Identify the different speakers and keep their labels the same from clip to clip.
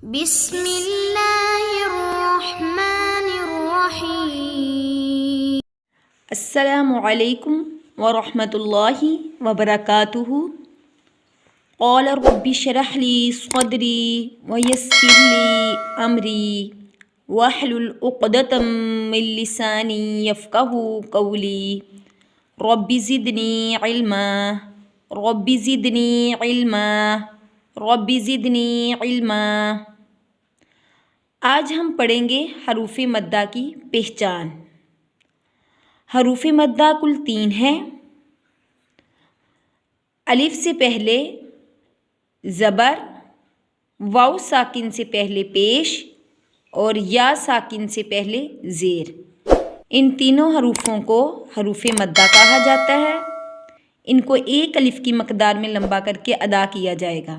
Speaker 1: بسم اللہ الرحمن الرحیم۔
Speaker 2: السلام علیکم ورحمۃ اللہ وبرکاتہ۔ قال رب اشرح لی صدری ویسر لی امری واحلل عقدۃ من لسانی یفقہوا قولی رب زدنی علما رب زدنی علما رب زدنی علما۔ آج ہم پڑھیں گے حروف مدہ کی پہچان۔ حروف مدہ کل 3 ہیں۔ الف سے پہلے زبر، واو ساکن سے پہلے پیش اور یا ساکن سے پہلے زیر۔ ان تینوں حروفوں کو حروف مدہ کہا جاتا ہے۔ ان کو ایک الف کی مقدار میں لمبا کر کے ادا کیا جائے گا۔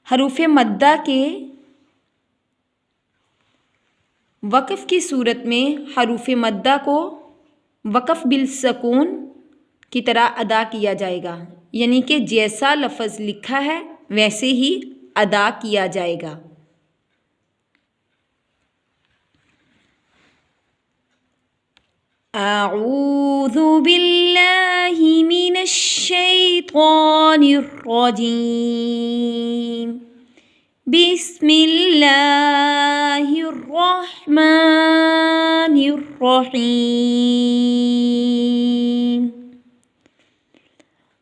Speaker 2: حروف مدہ کے وقف کی صورت میں حروف مدہ کو وقف بالسکون کی طرح ادا کیا جائے گا، یعنی کہ جیسا لفظ لکھا ہے ویسے ہی ادا کیا جائے گا۔ اعوذ باللہ من الشیطان الرجیم، بسم اللہ الرحمن الرحیم۔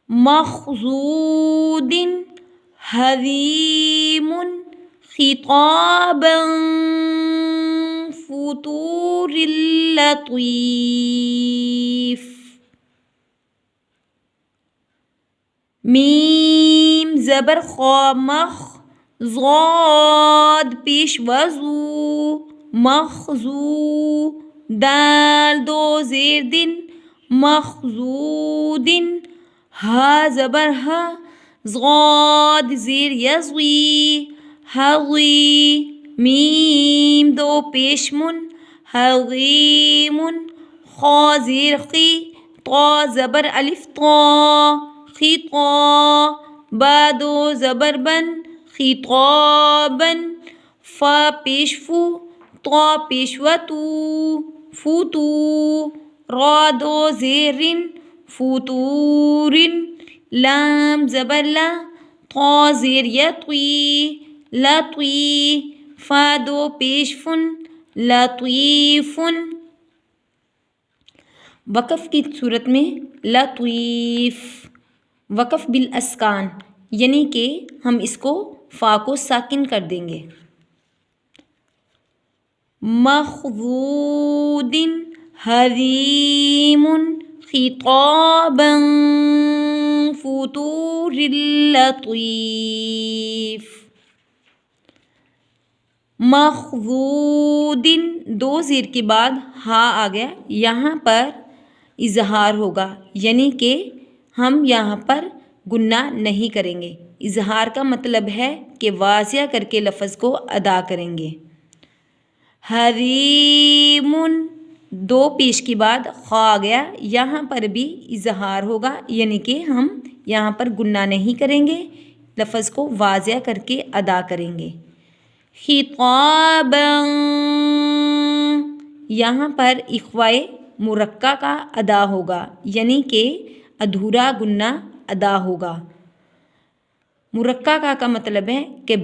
Speaker 2: مخضود حذیم خطابا فطور لطیف۔ میم زبر خا مخ، ضاد پیش وضو مخضو، دال دو زیر دن مخضودن، ہا زبر ہا، ضاد زیر یضوی حضی، میم دو پیش من حضیمن، خا زیر خی، طا زبر الف طا خطا، با دو زبر بن خطابا، فا پیش فو، طا پیش وتو فتو، را دو زیرن فطورن، لام زبر لا، طا زیر یطوی لطوی، فا دو پیش فن لطیفن۔ وقف کی صورت میں لطیف وقف بالاسکان، یعنی کہ ہم اس کو فا کو ساکن کر دیں گے۔ مخضود حذیم خطابا فطور لطیف۔ مخضود دو زیر کے بعد ہا آ گیا، یہاں پر اظہار ہوگا، یعنی کہ ہم یہاں پر گنہ نہیں کریں گے۔ اظہار کا مطلب ہے کہ واضح کر کے لفظ کو ادا کریں گے۔ حریم دو پیش کے بعد خا آ گیا، یہاں پر بھی اظہار ہوگا، یعنی کہ ہم یہاں پر گنہ نہیں کریں گے، لفظ کو واضح کر کے ادا کریں گے۔ خطابا یہاں پر اخوائے مرقع کا ادا ہوگا، یعنی کہ ادھورا گنہ ادا ہوگا۔ مرقع کا مطلب ہے کہ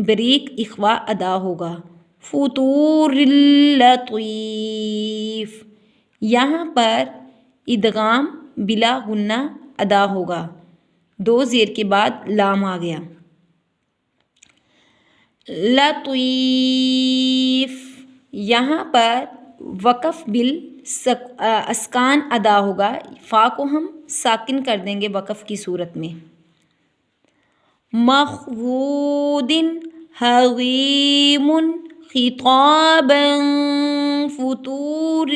Speaker 2: بریک اخوا ادا ہوگا۔ فطور لطیف یہاں پر ادغام بلا غنہ ادا ہوگا، دو زیر کے بعد لام آ گیا۔ لطیف یہاں پر وقف بالاسکان ادا ہوگا، فا کو ہم ساکن کر دیں گے وقف کی صورت میں۔ مخضود حذیم خطابا فطور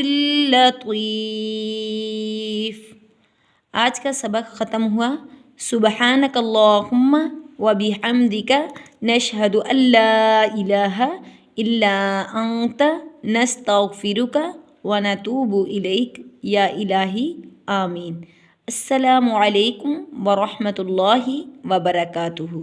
Speaker 2: لطیف۔ آج کا سبق ختم ہوا۔ سبحانک اللہم وبحمدک نشہد ان لا الہ الا انت نستغفرک ونتوب الیک یا الہی آمین۔ السلام علیکم ورحمۃ اللہ وبرکاتہ۔